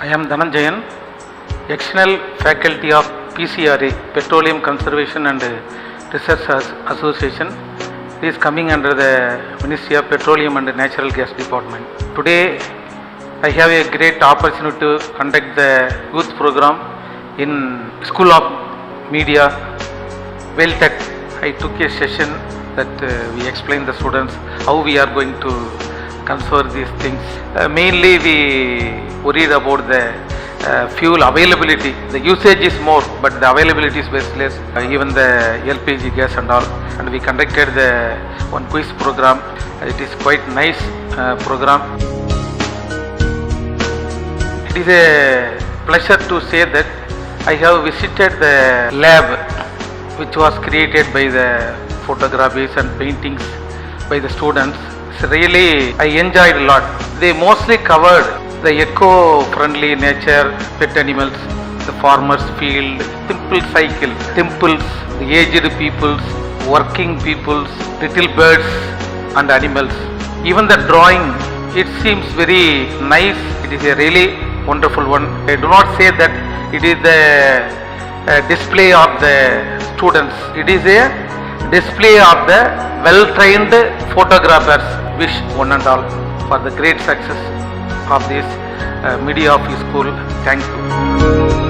I am Dhananjayan, external faculty of PCRA, Petroleum Conservation and Research Association. It is coming under the Ministry of Petroleum and Natural Gas Department. Today, I have a great opportunity to conduct the youth program in School of Media, Tech. I took a session that we explained the students how we are going to conserve these things. Mainly we worried about the fuel availability. The usage is more, but the availability is less. Even the LPG gas and all. And we conducted the one quiz program. It is quite nice program. It is a pleasure to say that I have visited the lab which was created by the photographies and paintings by the students. Really, I enjoyed a lot. They mostly covered the eco-friendly nature, pet animals, the farmer's field, simple cycle, temples, the aged peoples, working peoples, little birds and animals. Even the drawing, it seems very nice. It is a really wonderful one. I do not say that it is the display of the students. It is a display of the well-trained photographers. Wish one and all for the great success of this media of school. Thank you.